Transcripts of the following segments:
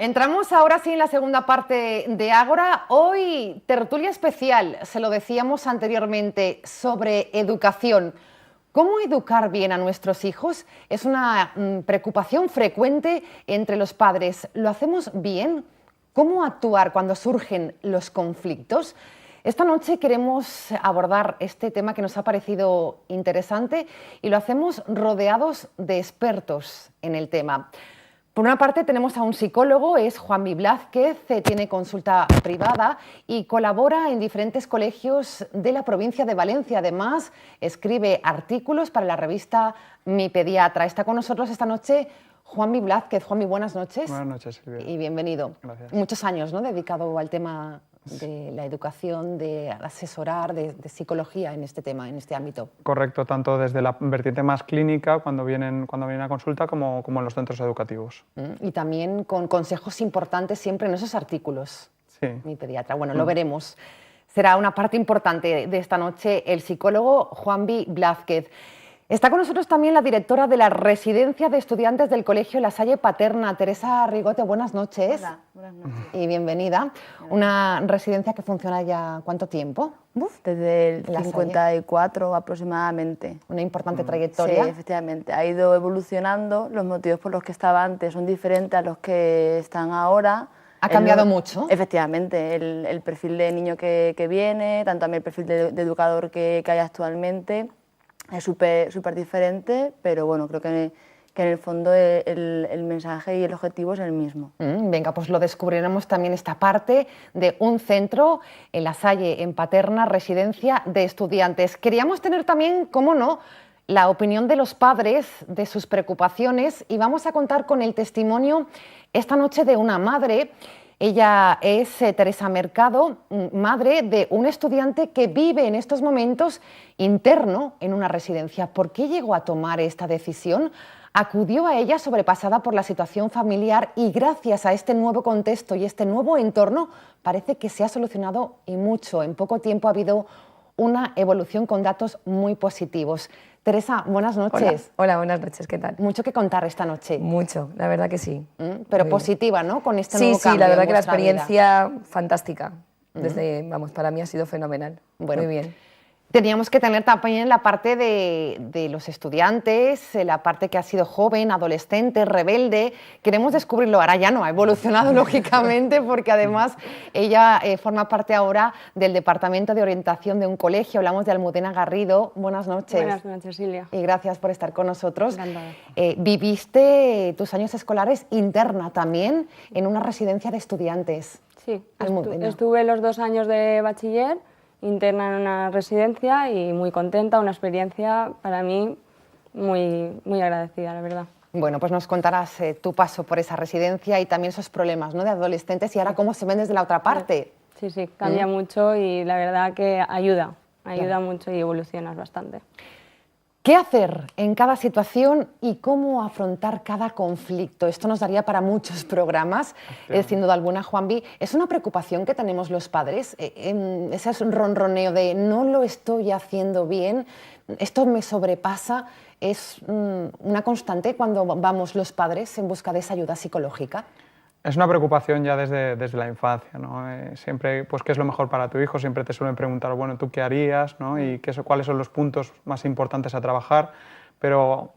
Entramos ahora sí en la segunda parte de Ágora. Hoy tertulia especial, se lo decíamos anteriormente, sobre educación. ¿Cómo educar bien a nuestros hijos? Es una preocupación frecuente entre los padres. ¿Lo hacemos bien? ¿Cómo actuar cuando surgen los conflictos? Esta noche queremos abordar este tema que nos ha parecido interesante y lo hacemos rodeados de expertos en el tema. Por una parte tenemos a un psicólogo, es Juanvi Blázquez, tiene consulta privada y colabora en diferentes colegios de la provincia de Valencia. Además, escribe artículos para la revista Mi Pediatra. Está con nosotros esta noche Juanvi Blázquez. Juanvi, buenas noches. Buenas noches, Silvia. Y bienvenido. Gracias. Muchos años, ¿no?, dedicado al tema de la educación, de asesorar, de psicología en este tema, en este ámbito. Correcto, tanto desde la vertiente más clínica, cuando vienen a consulta, como en los centros educativos. Y también con consejos importantes siempre en esos artículos. Sí. Mi Pediatra. Bueno, lo veremos. Será una parte importante de esta noche el psicólogo Juanvi Blázquez. Está con nosotros también la directora de la Residencia de Estudiantes del Colegio La Salle Paterna, Teresa Rigote. Buenas noches. Hola, buenas noches. Y bienvenida. Una residencia que funciona ya ¿cuánto tiempo? Desde el La 54 aproximadamente. Una importante trayectoria. Sí, efectivamente. Ha ido evolucionando. Los motivos por los que estaba antes son diferentes a los que están ahora. ¿Ha cambiado mucho? Efectivamente. El perfil de niño que viene, tanto también el perfil de educador que hay actualmente, es súper diferente, pero bueno, creo que en el fondo el mensaje y el objetivo es el mismo. Venga, pues lo descubriremos también esta parte de un centro en La Salle, en Paterna, residencia de estudiantes. Queríamos tener también, cómo no, la opinión de los padres, de sus preocupaciones, y vamos a contar con el testimonio esta noche de una madre. Ella es Teresa Mercado, madre de un estudiante que vive en estos momentos interno en una residencia. ¿Por qué llegó a tomar esta decisión? Acudió a ella sobrepasada por la situación familiar y gracias a este nuevo contexto y este nuevo entorno parece que se ha solucionado y mucho. En poco tiempo ha habido una evolución con datos muy positivos. Teresa, buenas noches. Hola, buenas noches, ¿qué tal? Mucho que contar esta noche. Mucho, la verdad que sí. Pero positiva, ¿no?, con este nuevo cambio. Sí, la verdad en que la vuestra vida. experiencia fantástica. Para mí ha sido fenomenal. Bueno, muy bien. Teníamos que tener también la parte de los estudiantes, la parte que ha sido joven, adolescente, rebelde. Queremos descubrirlo. Ahora ya no, ha evolucionado lógicamente, porque además ella forma parte ahora del Departamento de Orientación de un colegio. Hablamos de Almudena Garrido. Buenas noches. Buenas noches, Silvia. Y gracias por estar con nosotros. Encantada. Viviste tus años escolares interna también en una residencia de estudiantes. Sí, Almudena. estuve los 2 años de bachiller interna en una residencia y muy contenta, una experiencia para mí muy agradecida, la verdad. Bueno, pues nos contarás tu paso por esa residencia y también esos problemas, ¿no?, de adolescentes y ahora cómo se ven desde la otra parte. Sí, cambia mucho y la verdad que ayuda mucho y evolucionas bastante. ¿Qué hacer en cada situación y cómo afrontar cada conflicto? Esto nos daría para muchos programas, sin duda alguna, Juanvi. ¿Es una preocupación que tenemos los padres? Ese es un ronroneo de no lo estoy haciendo bien, esto me sobrepasa. ¿Es una constante cuando vamos los padres en busca de esa ayuda psicológica? Es una preocupación ya desde la infancia, ¿no? Siempre, pues, ¿qué es lo mejor para tu hijo? Siempre te suelen preguntar, bueno, ¿tú qué harías?, ¿no? Y cuáles son los puntos más importantes a trabajar, pero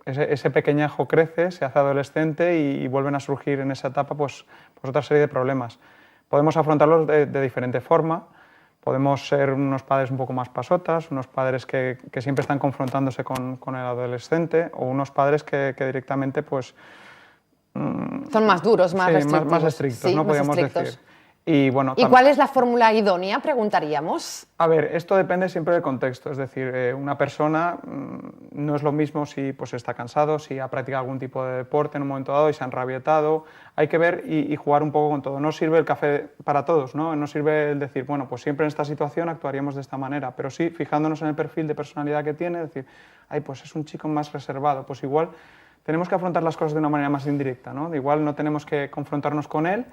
ese pequeñajo crece, se hace adolescente y vuelven a surgir en esa etapa pues otra serie de problemas. Podemos afrontarlos de diferente forma. Podemos ser unos padres un poco más pasotas, unos padres que siempre están confrontándose con el adolescente, o unos padres que directamente pues son más duros, más restrictivos. Más estrictos, sí, ¿no? Más Podríamos estrictos. decir. ¿Y cuál es la fórmula idónea? Preguntaríamos. A ver, esto depende siempre del contexto. Es decir, una persona no es lo mismo si pues, está cansado, si ha practicado algún tipo de deporte en un momento dado y se ha enrabietado. Hay que ver y jugar un poco con todo. No sirve el café para todos, ¿no? No sirve el decir, bueno, pues siempre en esta situación actuaríamos de esta manera, pero sí, fijándonos en el perfil de personalidad que tiene, decir, ay, pues es un chico más reservado, pues igual tenemos que afrontar las cosas de una manera más indirecta, ¿no? Igual no tenemos que confrontarnos con él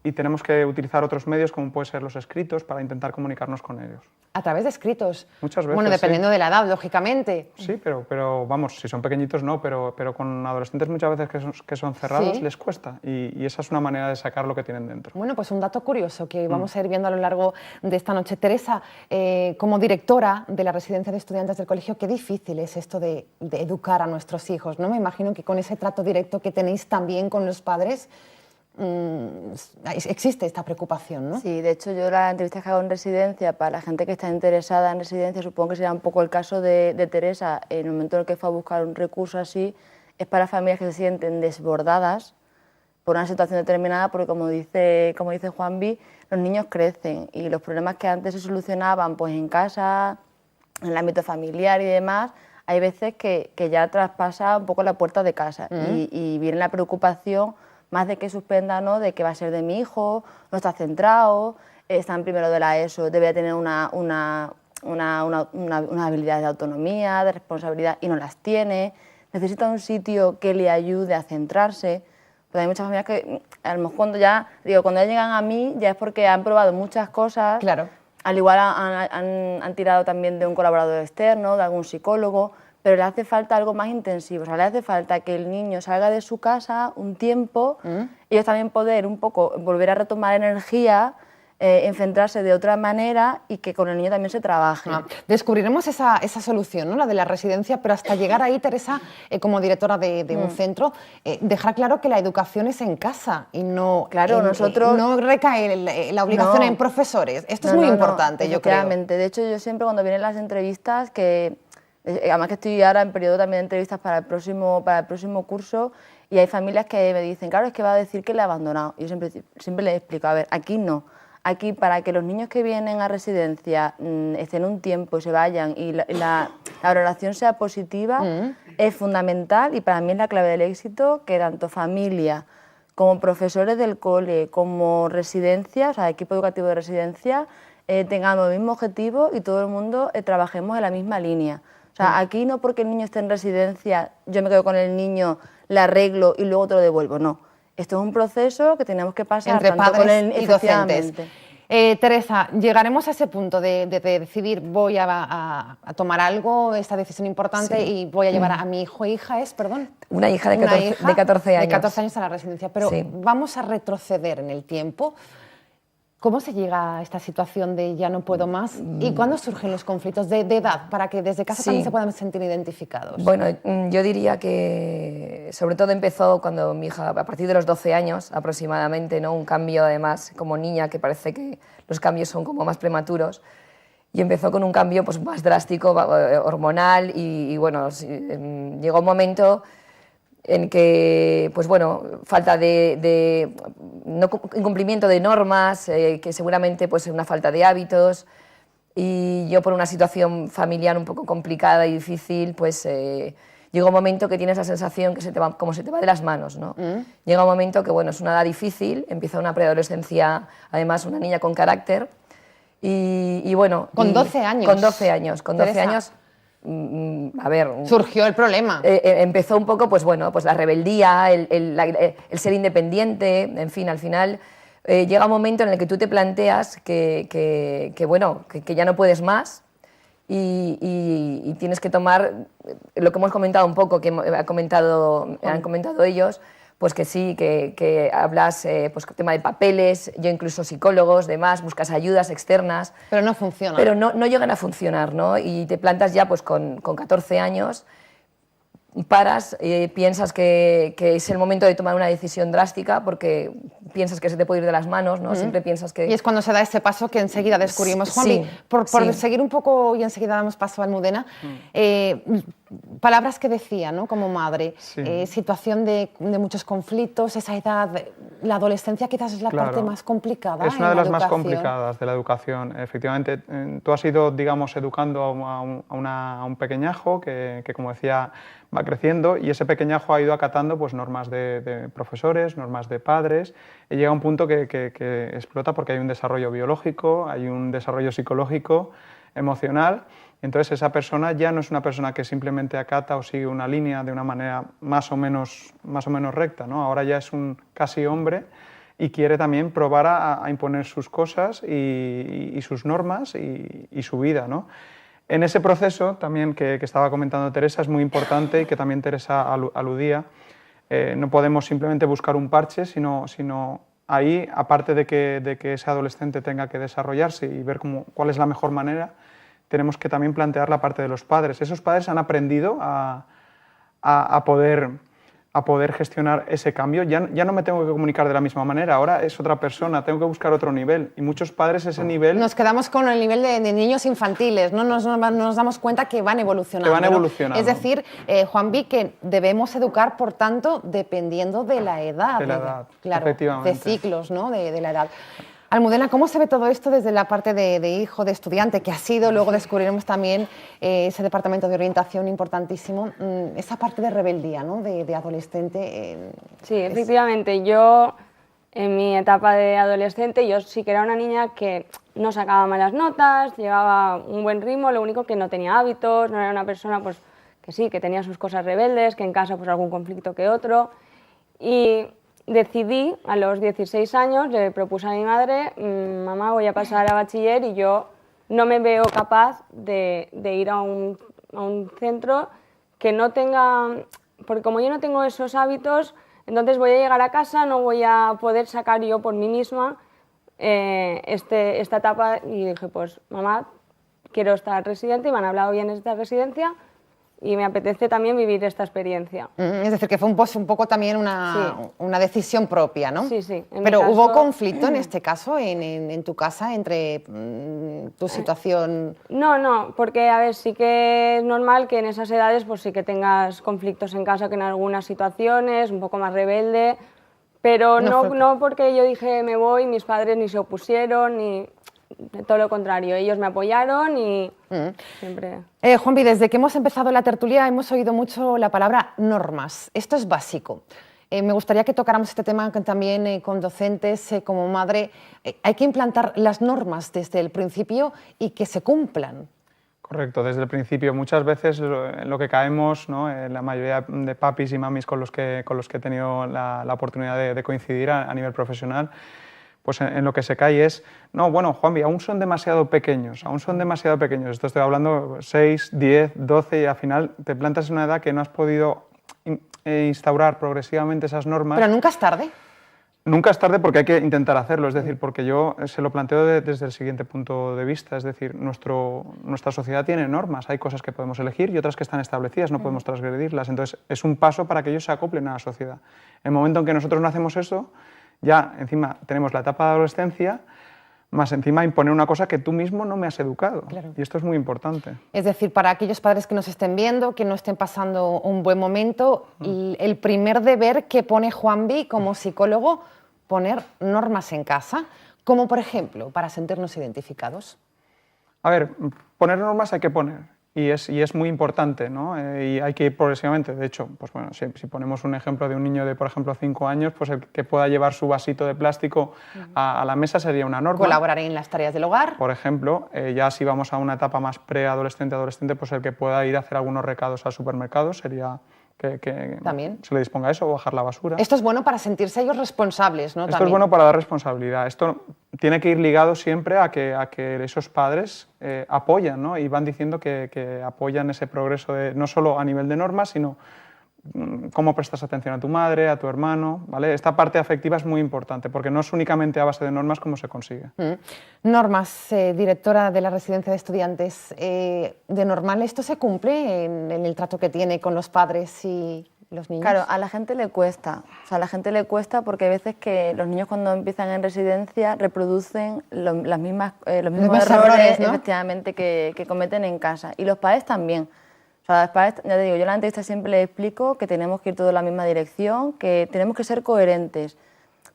y tenemos que utilizar otros medios como pueden ser los escritos para intentar comunicarnos con ellos. A través de escritos. Muchas veces, bueno, dependiendo de la edad, lógicamente. Sí, pero vamos, si son pequeñitos no, pero con adolescentes muchas veces que son cerrados Sí. les cuesta y esa es una manera de sacar lo que tienen dentro. Bueno, pues un dato curioso que vamos a ir viendo a lo largo de esta noche. Teresa, como directora de la residencia de estudiantes del colegio, qué difícil es esto de educar a nuestros hijos, ¿no? Me imagino que con ese trato directo que tenéis también con los padres, existe esta preocupación, ¿no? Sí, de hecho yo las entrevistas que hago en residencia, para la gente que está interesada en residencia, supongo que será un poco el caso de Teresa, en el momento en el que fue a buscar un recurso así, es para familias que se sienten desbordadas por una situación determinada, porque como dice Juanvi, los niños crecen y los problemas que antes se solucionaban pues en casa, en el ámbito familiar y demás, hay veces que ya traspasa un poco la puerta de casa y viene la preocupación más de que suspenda, ¿no? De qué va a ser de mi hijo, no está centrado, está en primero de la ESO, debe tener una habilidad de autonomía, de responsabilidad y no las tiene, necesita un sitio que le ayude a centrarse. Pues hay muchas familias que a lo mejor cuando ya llegan a mí ya es porque han probado muchas cosas, Claro. al igual han tirado también de un colaborador externo, de algún psicólogo, pero le hace falta algo más intensivo, o sea, le hace falta que el niño salga de su casa un tiempo, ellos también poder un poco volver a retomar energía, enfrentarse de otra manera y que con el niño también se trabaje. Descubriremos esa solución, ¿no? La de la residencia, pero hasta llegar ahí, Teresa, como directora de un centro, dejar claro que la educación es en casa y no, Claro, nosotros... no recae la obligación en profesores. Esto es muy importante, yo creo. Efectivamente. De hecho, yo siempre cuando vienen las entrevistas, además que estoy ahora en periodo también de entrevistas para el próximo curso, y hay familias que me dicen, claro, es que va a decir que le he abandonado. Yo siempre les explico, a ver, aquí no. Aquí, para que los niños que vienen a residencia estén un tiempo, se vayan y la valoración sea positiva, es fundamental y para mí es la clave del éxito que tanto familia como profesores del cole, como residencia, o sea, equipo educativo de residencia, tengamos el mismo objetivo y todo el mundo trabajemos en la misma línea. O sea, aquí no porque el niño esté en residencia, yo me quedo con el niño, le arreglo y luego te lo devuelvo, no. Esto es un proceso que tenemos que pasar entre tanto padres con el, y docentes. efectivamente. Teresa, llegaremos a ese punto de decidir, voy a tomar algo, esta decisión importante, y voy a llevar a mi hijo e hija, perdón. Una hija de 14 años. De 14 años a la residencia, pero Sí. vamos a retroceder en el tiempo. ¿Cómo se llega a esta situación de ya no puedo más? ¿Y cuándo surgen los conflictos de edad? Para que desde casa Sí. también se puedan sentir identificados. Bueno, yo diría que sobre todo empezó cuando mi hija, a partir de los 12 años aproximadamente, ¿no? Un cambio además como niña, que parece que los cambios son como más prematuros, y empezó con un cambio pues, más drástico, hormonal, y bueno, llegó un momento en que, pues bueno, falta incumplimiento de normas, que seguramente pues una falta de hábitos, y yo por una situación familiar un poco complicada y difícil, pues llega un momento que tienes la sensación que como se te va de las manos, ¿no? Llega un momento que, bueno, es una edad difícil, empieza una preadolescencia, además una niña con carácter, y bueno... Con 12 años. Con 12 años, con 12 Teresa. años... A ver, Surgió el problema. empezó un poco, pues bueno, pues la rebeldía, el ser independiente, en fin, al final llega un momento en el que tú te planteas que ya no puedes más y tienes que tomar lo que hemos comentado un poco, que han comentado ellos, pues que sí, que hablas pues tema de papeles, yo incluso psicólogos, demás, buscas ayudas externas. Pero no funciona. Pero no llegan a funcionar, ¿no? Y te plantas ya pues con 14 años, paras, piensas que es el momento de tomar una decisión drástica porque piensas que se te puede ir de las manos, ¿no? Siempre piensas que... Y es cuando se da ese paso que enseguida descubrimos. Sí, Juanvi, por sí. seguir un poco y enseguida damos paso a Almudena, palabras que decía, ¿no? Como madre, Sí. situación de muchos conflictos, esa edad, la adolescencia quizás es la Claro. parte más complicada. Es una de en la las más educación. complicadas de la educación. Efectivamente, tú has ido, digamos, educando a un pequeñajo que, como decía, va creciendo, y ese pequeñajo ha ido acatando pues, normas de profesores, normas de padres, y llega un punto que explota porque hay un desarrollo biológico, hay un desarrollo psicológico, emocional. Entonces esa persona ya no es una persona que simplemente acata o sigue una línea de una manera más o menos recta, ¿no? Ahora ya es un casi hombre y quiere también probar a imponer sus cosas y sus normas y su vida, ¿no? En ese proceso también que estaba comentando Teresa es muy importante y que también Teresa aludía, no podemos simplemente buscar un parche, sino ahí, aparte de que ese adolescente tenga que desarrollarse y ver cuál es la mejor manera, tenemos que también plantear la parte de los padres. Esos padres han aprendido a poder gestionar ese cambio. Ya no me tengo que comunicar de la misma manera, ahora es otra persona, tengo que buscar otro nivel. Y muchos padres ese nivel... Nos quedamos con el nivel de niños infantiles, no nos damos cuenta que van evolucionando. Que van evolucionando. ¿No? Es decir, Juanvi, que debemos educar, por tanto, dependiendo de la edad. De la edad, claro, efectivamente. de ciclos, ¿no? de la edad. Almudena, ¿cómo se ve todo esto desde la parte de hijo, de estudiante, que ha sido, luego descubriremos también ese departamento de orientación importantísimo, esa parte de rebeldía, ¿no? de adolescente? Sí, efectivamente, yo en mi etapa de adolescente, yo sí que era una niña que no sacaba malas notas, llevaba a un buen ritmo, lo único que no tenía hábitos, no era una persona pues, que sí, que tenía sus cosas rebeldes, que en casa pues algún conflicto que otro, y decidí, a los 16 años, le propuse a mi madre, mamá, voy a pasar a bachiller y yo no me veo capaz de ir a un centro que no tenga, porque como yo no tengo esos hábitos, entonces voy a llegar a casa, no voy a poder sacar yo por mí misma esta etapa, y dije, pues mamá, quiero estar residente y me han hablado bien de esta residencia, y me apetece también vivir esta experiencia. Es decir, que fue un poco también una decisión propia, ¿no? Sí, sí. Pero ¿hubo conflicto en este caso, en tu casa, entre tu situación? No, porque a ver, sí que es normal que en esas edades pues sí que tengas conflictos en casa, que en algunas situaciones, un poco más rebelde, pero no porque yo dije me voy, mis padres ni se opusieron, ni... Todo lo contrario, ellos me apoyaron y siempre... Juanvi, desde que hemos empezado la tertulia hemos oído mucho la palabra normas. Esto es básico. Me gustaría que tocáramos este tema también con docentes, como madre. Hay que implantar las normas desde el principio y que se cumplan. Correcto, desde el principio. Muchas veces en lo que caemos, ¿no? La mayoría de papis y mamis con los que he tenido la oportunidad de coincidir a nivel profesional, pues en lo que se cae es, no, bueno, Juanvi, aún son demasiado pequeños. Esto estoy hablando 6, 10, 12 y al final te plantas en una edad que no has podido instaurar progresivamente esas normas. Pero nunca es tarde. Nunca es tarde porque hay que intentar hacerlo, es decir, porque yo se lo planteo desde el siguiente punto de vista, es decir, nuestra sociedad tiene normas, hay cosas que podemos elegir y otras que están establecidas, no podemos transgredirlas, entonces es un paso para que ellos se acoplen a la sociedad. En el momento en que nosotros no hacemos eso, ya encima tenemos la etapa de adolescencia, más encima imponer una cosa que tú mismo no me has educado. Claro. Y esto es muy importante. Es decir, para aquellos padres que nos estén viendo, que no estén pasando un buen momento, el primer deber que pone Juanvi como psicólogo, poner normas en casa, como por ejemplo, para sentirnos identificados. A ver, poner normas hay que poner. Y es muy importante, ¿no? Y hay que ir progresivamente. De hecho, pues bueno, si ponemos un ejemplo de un niño de, por ejemplo, 5 años, pues el que pueda llevar su vasito de plástico a la mesa sería una norma. Colaborar en las tareas del hogar. Por ejemplo, ya si vamos a una etapa más adolescente, pues el que pueda ir a hacer algunos recados al supermercado sería que ¿También? se le disponga a eso, o bajar la basura. Esto es bueno para sentirse ellos responsables, ¿no? Esto También. es bueno para dar responsabilidad. Esto tiene que ir ligado siempre a que esos padres apoyan, ¿no? Y van diciendo que apoyan ese progreso no solo a nivel de normas, sino cómo prestas atención a tu madre, a tu hermano, ¿vale? Esta parte afectiva es muy importante porque no es únicamente a base de normas como se consigue. Normas, directora de la residencia de estudiantes, ¿de normal esto se cumple en el trato que tiene con los padres y los niños? Claro, a la gente le cuesta. O sea, a la gente le cuesta porque hay veces que los niños cuando empiezan en residencia reproducen los mismos errores, ¿no? Efectivamente, que cometen en casa. Y los padres también. O sea, los padres, ya te digo, yo en la entrevista siempre les explico que tenemos que ir todos en la misma dirección, que tenemos que ser coherentes.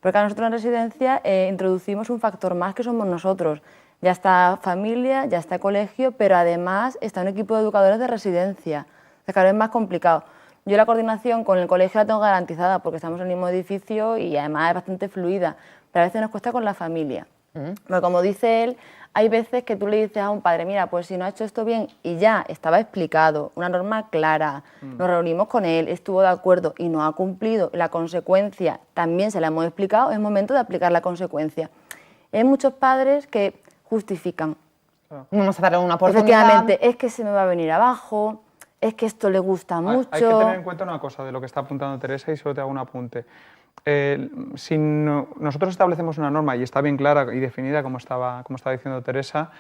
Porque a nosotros en residencia introducimos un factor más que somos nosotros. Ya está familia, ya está colegio, pero además está un equipo de educadores de residencia. O sea, cada vez es más complicado. Yo la coordinación con el colegio la tengo garantizada porque estamos en el mismo edificio y además es bastante fluida, pero a veces nos cuesta con la familia. Pero como dice él, hay veces que tú le dices a un padre, mira, pues si no ha hecho esto bien y ya estaba explicado, una norma clara, nos reunimos con él, estuvo de acuerdo y no ha cumplido, la consecuencia también se la hemos explicado, es momento de aplicar la consecuencia. Hay muchos padres que justifican. Vamos a darle una oportunidad. Efectivamente, es que se me va a venir abajo, es que esto le gusta mucho. Hay que tener en cuenta una cosa de lo que está apuntando Teresa y solo te hago un apunte. Si nosotros establecemos una norma y está bien clara y definida, como estaba diciendo Teresa,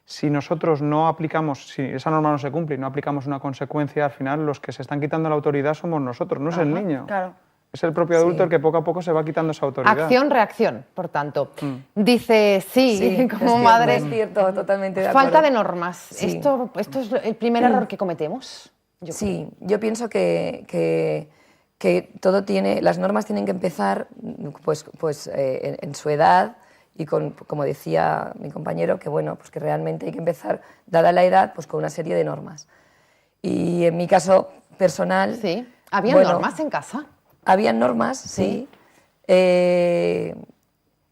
si nosotros no aplicamos, si esa norma no se cumple y no aplicamos una consecuencia, al final los que se están quitando la autoridad somos nosotros, no es el niño. Claro. Es el propio adulto el que poco a poco se va quitando esa autoridad. Acción-reacción, por tanto. Dice, sí, como madre. Es cierto, totalmente de acuerdo. Falta de normas. Sí. Esto es el primer error que cometemos. Sí, yo pienso que todo tiene, las normas tienen que empezar en su edad y con, como decía mi compañero, que bueno, pues que realmente hay que empezar, dada la edad, pues con una serie de normas. Y en mi caso personal... Sí, ¿había normas en casa? Había normas, sí.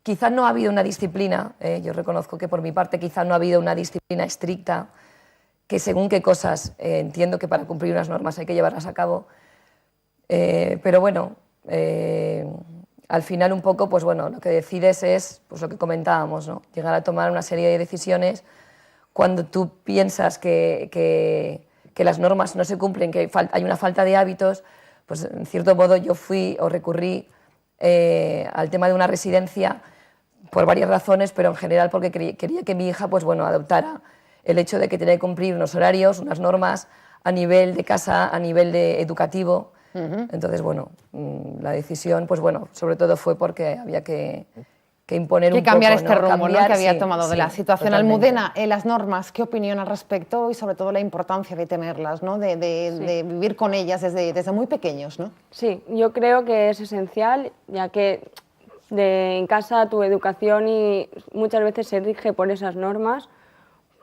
Quizás no ha habido una disciplina, yo reconozco que por mi parte quizás no ha habido una disciplina estricta, que según qué cosas entiendo que para cumplir unas normas hay que llevarlas a cabo. Pero bueno, al final un poco, pues bueno, lo que decides es pues lo que comentábamos, ¿no? Llegar a tomar una serie de decisiones cuando tú piensas que las normas no se cumplen, que hay una falta de hábitos, pues en cierto modo yo fui o recurrí al tema de una residencia por varias razones, pero en general porque quería que mi hija pues bueno, adoptara el hecho de que tenía que cumplir unos horarios, unas normas a nivel de casa, a nivel educativo. Entonces, bueno, la decisión, pues bueno, sobre todo fue porque había que imponer un poco, cambiar este ¿no? rumbo, ¿no? que había tomado de sí, la situación. totalmente. Almudena, las normas, ¿qué opinión al respecto? Y sobre todo la importancia de tenerlas, ¿no? de vivir con ellas desde muy pequeños, ¿no? Sí, yo creo que es esencial, ya que en casa tu educación y muchas veces se rige por esas normas,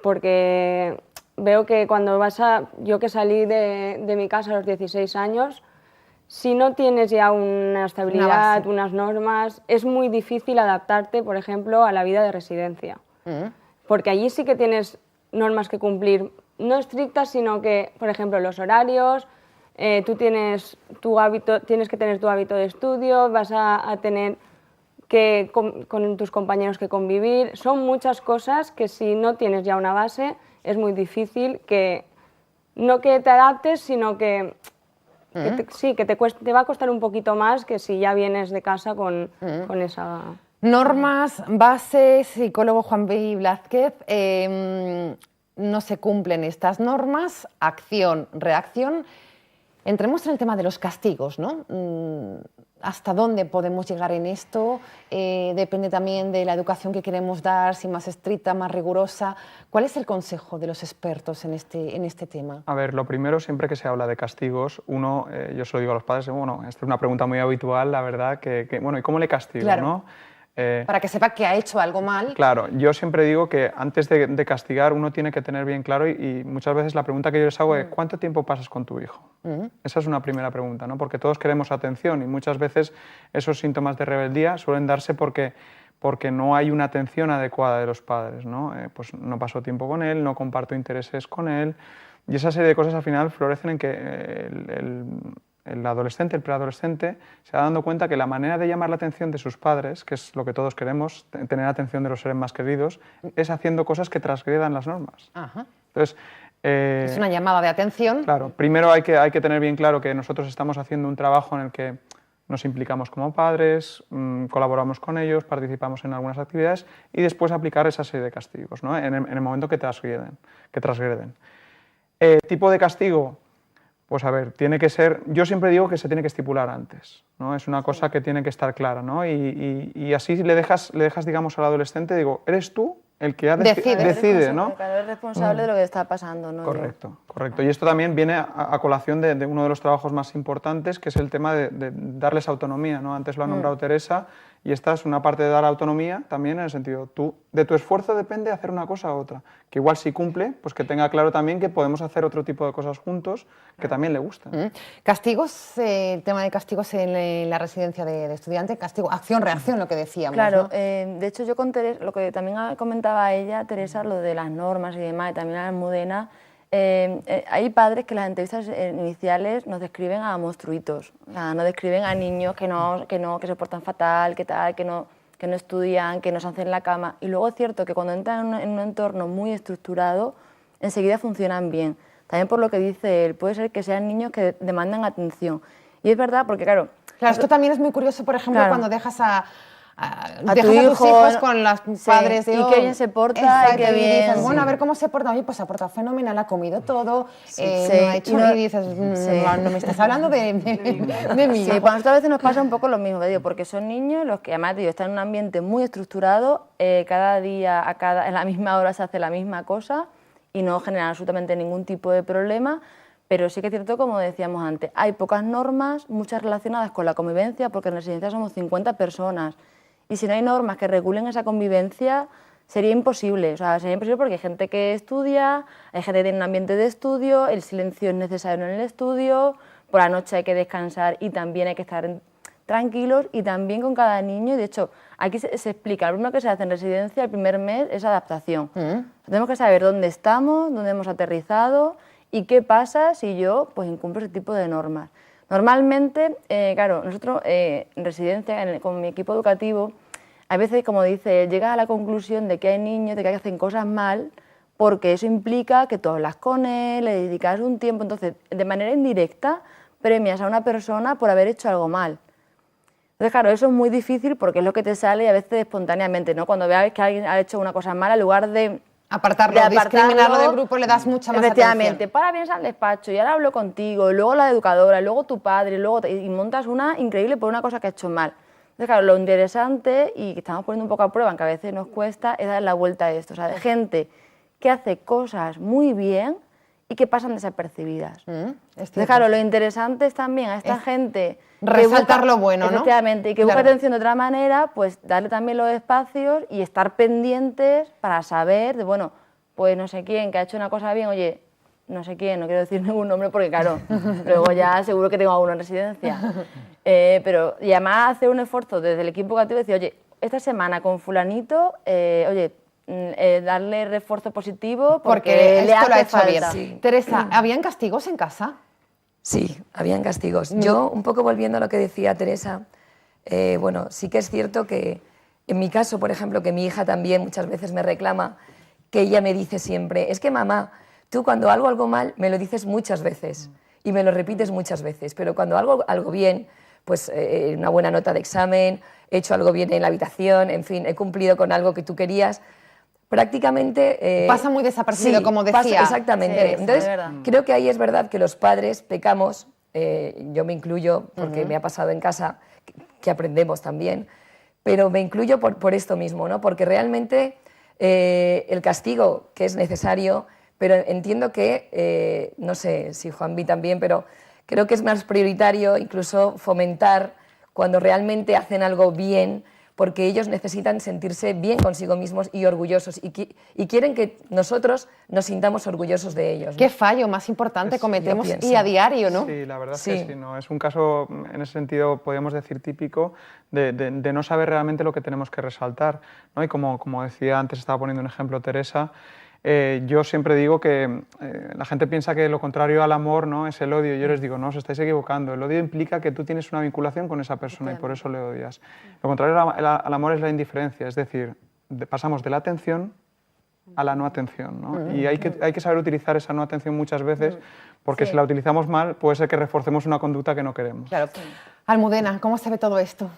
porque veo que cuando yo que salí de mi casa a los 16 años, si no tienes ya una estabilidad, unas normas, es muy difícil adaptarte, por ejemplo, a la vida de residencia. Porque allí sí que tienes normas que cumplir, no estrictas, sino que, por ejemplo, los horarios, tú tienes que tener tu hábito de estudio, vas a tener que con tus compañeros que convivir. Son muchas cosas que si no tienes ya una base, es muy difícil no que te adaptes, sino que te va a costar un poquito más que si ya vienes de casa con esa... Normas, bases, psicólogo Juan B. Blázquez, no se cumplen estas normas, acción, reacción. Entremos en el tema de los castigos, ¿no? ¿Hasta dónde podemos llegar en esto? Depende también de la educación que queremos dar, si más estricta, más rigurosa. ¿Cuál es el consejo de los expertos en este tema? A ver, lo primero, siempre que se habla de castigos, yo se lo digo a los padres, bueno, esta es una pregunta muy habitual, la verdad, bueno, ¿y cómo le castigo, claro. ¿no? Para que sepa que ha hecho algo mal. Claro, yo siempre digo que antes de castigar uno tiene que tener bien claro y muchas veces la pregunta que yo les hago es ¿cuánto tiempo pasas con tu hijo? Esa es una primera pregunta, ¿no? Porque todos queremos atención y muchas veces esos síntomas de rebeldía suelen darse porque no hay una atención adecuada de los padres, ¿no? Pues no paso tiempo con él, no comparto intereses con él y esa serie de cosas al final florecen en que el adolescente, el preadolescente, se va dando cuenta que la manera de llamar la atención de sus padres, que es lo que todos queremos, tener atención de los seres más queridos, es haciendo cosas que transgredan las normas. Ajá. Entonces, es una llamada de atención. Claro, primero hay que tener bien claro que nosotros estamos haciendo un trabajo en el que nos implicamos como padres, colaboramos con ellos, participamos en algunas actividades y después aplicar esa serie de castigos, ¿no? en el momento que transgreden. Tipo de castigo. Pues a ver, tiene que ser, yo siempre digo que se tiene que estipular antes, ¿no? Es una cosa que tiene que estar clara, ¿no? Y así le dejas, digamos, al adolescente, digo, eres tú el que decide, ¿no? Claro, es responsable de lo que está pasando, ¿no? Correcto, correcto. Y esto también viene a colación de uno de los trabajos más importantes, que es el tema de darles autonomía, ¿no? Antes lo ha nombrado Teresa, y esta es una parte de dar autonomía también en el sentido, de tu esfuerzo depende hacer una cosa u otra, que igual si cumple, pues que tenga claro también que podemos hacer otro tipo de cosas juntos que también le gustan. Castigos, el tema de castigos en la residencia de estudiantes, castigo, acción, reacción, lo que decíamos. Claro, ¿no? de hecho yo con Teresa, lo que también comentaba ella, Teresa, lo de las normas y demás, y también a Almudena, hay padres que en las entrevistas iniciales nos describen a monstruitos, nos describen a niños que se portan fatal, que no estudian, que no se hacen la cama, y luego es cierto que cuando entran en un entorno muy estructurado, enseguida funcionan bien. También por lo que dice él, puede ser que sean niños que demandan atención. Y es verdad, porque claro... Claro, esto también es muy curioso, por ejemplo, cuando dejas a tus hijos con los padres de y que bien se porta, y que bien... Dices, bueno, a ver cómo se porta. Oye, pues se ha portado fenomenal, ha comido todo, no ha hecho... Y dices, no me estás hablando de mí. Sí, pues a nosotros a veces nos pasa un poco lo mismo, digo, porque son niños los que además están en un ambiente muy estructurado, cada día, en la misma hora se hace la misma cosa y no generan absolutamente ningún tipo de problema, pero sí que es cierto, como decíamos antes, hay pocas normas, muchas relacionadas con la convivencia, porque en residencia somos 50 personas, y si no hay normas que regulen esa convivencia, sería imposible. O sea, sería imposible porque hay gente que estudia, hay gente que tiene un ambiente de estudio, el silencio es necesario en el estudio, por la noche hay que descansar y también hay que estar tranquilos, y también con cada niño. Y de hecho, aquí se explica, lo primero que se hace en residencia el primer mes es adaptación. Tenemos que saber dónde estamos, dónde hemos aterrizado y qué pasa si yo pues incumplo ese tipo de normas. Normalmente, claro, nosotros en residencia, con mi equipo educativo, a veces, como dice, llegas a la conclusión de que hay niños, de que hacen cosas mal, porque eso implica que tú hablas con él, le dedicas un tiempo, entonces, de manera indirecta, premias a una persona por haber hecho algo mal. Entonces, claro, eso es muy difícil porque es lo que te sale a veces espontáneamente, ¿no? Cuando veas que alguien ha hecho una cosa mala, en lugar de discriminarlo del grupo, le das mucha más atención. Efectivamente, para vienes al despacho y ahora hablo contigo, y luego la educadora, y luego tu padre, y montas una increíble por una cosa que ha hecho mal. Entonces, claro, lo interesante, y que estamos poniendo un poco a prueba, aunque a veces nos cuesta, es dar la vuelta a esto. O sea, de gente que hace cosas muy bien y que pasan desapercibidas. Entonces, claro, lo interesante es también a esta gente... Resaltar lo bueno, ¿no? Efectivamente, y que busca atención de otra manera, pues darle también los espacios y estar pendientes para saber, de bueno, pues no sé quién que ha hecho una cosa bien, oye, no sé quién, no quiero decir ningún nombre porque claro, luego ya seguro que tengo a uno en residencia. Pero y además hacer un esfuerzo desde el equipo educativo y decir, oye, esta semana con fulanito, darle refuerzo positivo porque le hace falta. Bien. Sí. Teresa, ¿habían castigos en casa? Sí, habían castigos. Yo, un poco volviendo a lo que decía Teresa, bueno, sí que es cierto que en mi caso, por ejemplo, que mi hija también muchas veces me reclama, que ella me dice siempre, es que mamá, tú cuando hago algo mal me lo dices muchas veces y me lo repites muchas veces, pero cuando hago algo bien, pues una buena nota de examen, he hecho algo bien en la habitación, en fin, he cumplido con algo que tú querías, prácticamente... pasa muy desapercibido, sí, como decía. Pasa, exactamente. Sí, entonces, es creo que ahí es verdad que los padres pecamos, yo me incluyo, porque me ha pasado en casa, que aprendemos también, pero me incluyo por esto mismo, ¿no? Porque realmente el castigo, que es necesario, pero entiendo que, no sé si Juanvi también, pero creo que es más prioritario incluso fomentar cuando realmente hacen algo bien, porque ellos necesitan sentirse bien consigo mismos y orgullosos, y quieren que nosotros nos sintamos orgullosos de ellos, ¿no? ¿Qué fallo más importante cometemos y a diario, no? Sí, la verdad es que sí, ¿no? Es un caso, en ese sentido, podríamos decir típico, de no saber realmente lo que tenemos que resaltar, ¿no? Y como decía antes, estaba poniendo un ejemplo Teresa, yo siempre digo que la gente piensa que lo contrario al amor, ¿no?, es el odio. Yo les digo, no, os estáis equivocando. El odio implica que tú tienes una vinculación con esa persona y por eso le odias. Lo contrario al amor es la indiferencia, es decir, pasamos de la atención a la no atención, ¿no? Y hay que saber utilizar esa no atención muchas veces, porque si la utilizamos mal puede ser que reforcemos una conducta que no queremos. Claro. Almudena, ¿cómo se ve todo esto?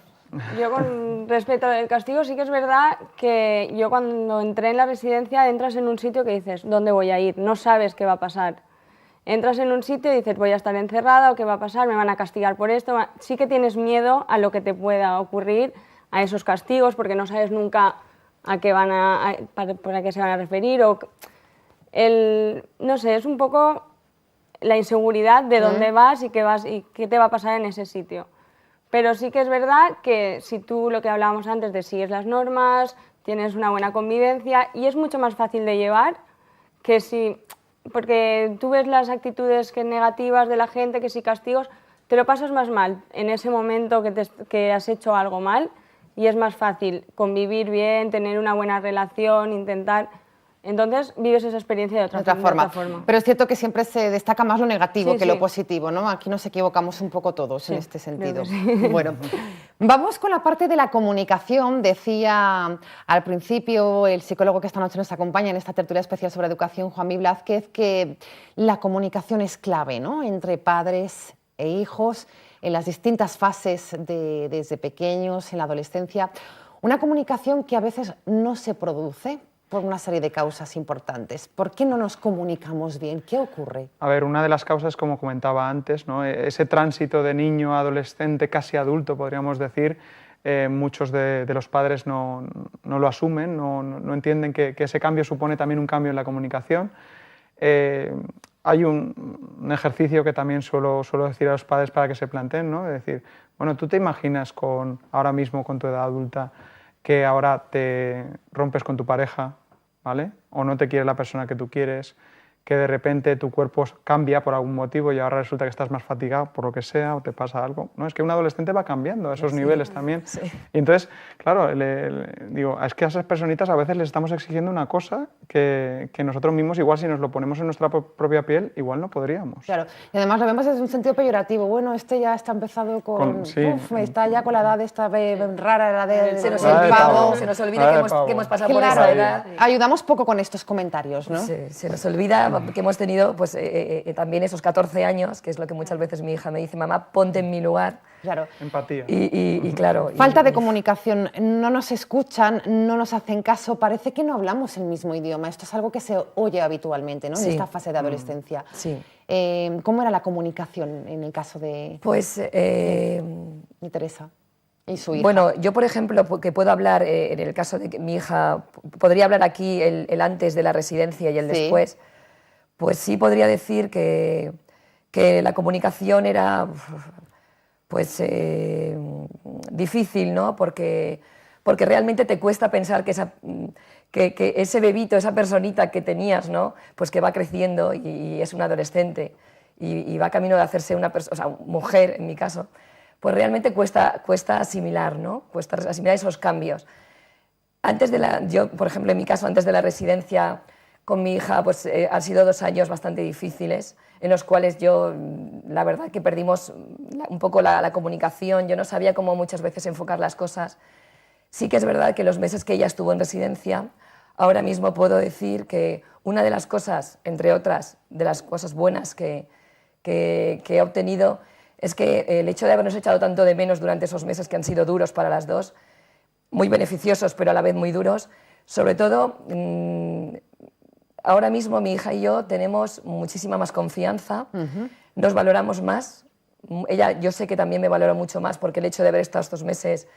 Yo con respecto al castigo sí que es verdad que yo cuando entré en la residencia entras en un sitio que dices, ¿dónde voy a ir? No sabes qué va a pasar. Entras en un sitio y dices, voy a estar encerrada o qué va a pasar, me van a castigar por esto. Sí que tienes miedo a lo que te pueda ocurrir, a esos castigos, porque no sabes nunca a qué para qué se van a referir, o no sé, es un poco la inseguridad de dónde vas y qué te va a pasar en ese sitio. Pero sí que es verdad que si tú, lo que hablábamos antes, de sigues las normas, tienes una buena convivencia, y es mucho más fácil de llevar que si... Porque tú ves las actitudes negativas de la gente, que si castigos, te lo pasas más mal en ese momento que has hecho algo mal, y es más fácil convivir bien, tener una buena relación, intentar... Entonces vives esa experiencia de otra forma. Pero es cierto que siempre se destaca más lo negativo Sí, que sí. lo positivo, ¿no? Aquí nos equivocamos un poco todos Sí, en este sentido. creo que sí. Bueno, vamos con la parte de la comunicación. Decía al principio el psicólogo que esta noche nos acompaña en esta tertulia especial sobre educación, Juanmi Blázquez, que la comunicación es clave, ¿no?, entre padres e hijos en las distintas fases desde pequeños, en la adolescencia. Una comunicación que a veces no se produce por una serie de causas importantes. ¿Por qué no nos comunicamos bien? ¿Qué ocurre? A ver, una de las causas, como comentaba antes, ¿no?, ese tránsito de niño a adolescente, casi adulto, podríamos decir, muchos de los padres no lo asumen, no entienden que ese cambio supone también un cambio en la comunicación. Hay un ejercicio que también suelo decir a los padres para que se planteen, ¿no?, es decir, bueno, ¿tú te imaginas ahora mismo con tu edad adulta que ahora te rompes con tu pareja, ¿vale?, o no te quiere la persona que tú quieres, que de repente tu cuerpo cambia por algún motivo y ahora resulta que estás más fatigado por lo que sea o te pasa algo? No, es que un adolescente va cambiando a esos niveles también. Sí. Y entonces, claro, digo, es que a esas personitas a veces les estamos exigiendo una cosa que nosotros mismos, igual si nos lo ponemos en nuestra propia piel, igual no podríamos. Claro, y además lo vemos desde un sentido peyorativo. Bueno, este ya está empezado Sí. está ya con la edad esta rara, la de Se nos Nada de olvida, pavo. se nos olvida Nada que de hemos, pavo. que hemos pasado por Claro, esa edad. ayudamos poco con estos comentarios, ¿no? Se nos olvida que hemos tenido pues, también esos 14 años, que es lo que muchas veces mi hija me dice: mamá, ponte en mi lugar. Claro. Empatía. Y claro... Falta de comunicación, no nos escuchan, no nos hacen caso, parece que no hablamos el mismo idioma. Esto es algo que se oye habitualmente, ¿no?, Sí. en esta fase de adolescencia. Sí. ¿Cómo era la comunicación en el caso de Pues... Teresa y su hija? Bueno, yo, por ejemplo, que puedo hablar en el caso de que mi hija, podría hablar aquí el antes de la residencia y el Sí. después, pues sí podría decir que la comunicación era pues difícil, ¿no? Porque realmente te cuesta pensar que ese bebito, esa personita que tenías, ¿no?, pues que va creciendo y es un adolescente y va camino de hacerse una persona, o sea, mujer en mi caso, pues realmente cuesta asimilar, ¿no?, cuesta asimilar esos cambios. Yo, por ejemplo, en mi caso, antes de la residencia con mi hija, pues han sido 2 años bastante difíciles, en los cuales yo, la verdad, que perdimos un poco la comunicación. Yo no sabía cómo muchas veces enfocar las cosas. Sí que es verdad que los meses que ella estuvo en residencia, ahora mismo puedo decir que una de las cosas, entre otras, de las cosas buenas que he obtenido, es que el hecho de habernos echado tanto de menos durante esos meses, que han sido duros para las dos, muy beneficiosos pero a la vez muy duros, sobre todo... Ahora mismo mi hija y yo tenemos muchísima más confianza, nos valoramos más. Ella, yo sé que también me valora mucho más, porque el hecho de haber estado estos meses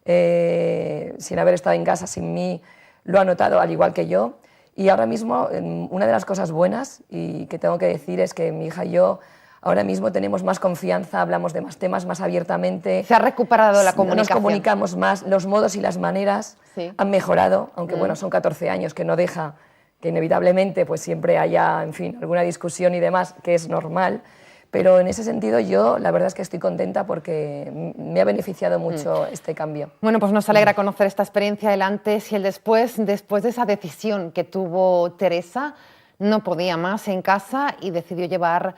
sin haber estado en casa, sin mí, lo ha notado al igual que yo. Y ahora mismo una de las cosas buenas y que tengo que decir es que mi hija y yo ahora mismo tenemos más confianza, hablamos de más temas más abiertamente. Se ha recuperado la comunicación. Nos comunicamos más, los modos y las maneras han mejorado, aunque bueno, son 14 años, que no deja que inevitablemente pues siempre haya, en fin, alguna discusión y demás, que es normal, pero en ese sentido yo la verdad es que estoy contenta porque me ha beneficiado mucho este cambio. Bueno, pues nos alegra conocer esta experiencia, el antes y el después de esa decisión que tuvo Teresa. No podía más en casa y decidió llevar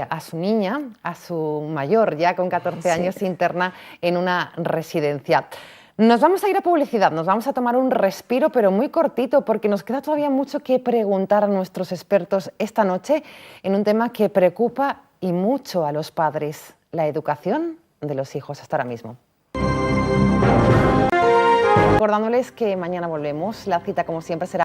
a su niña, a su mayor, ya con 14 años, interna en una residencia. Nos vamos a ir a publicidad, nos vamos a tomar un respiro, pero muy cortito, porque nos queda todavía mucho que preguntar a nuestros expertos esta noche en un tema que preocupa y mucho a los padres: la educación de los hijos. Hasta ahora mismo. Recordándoles que mañana volvemos, la cita como siempre será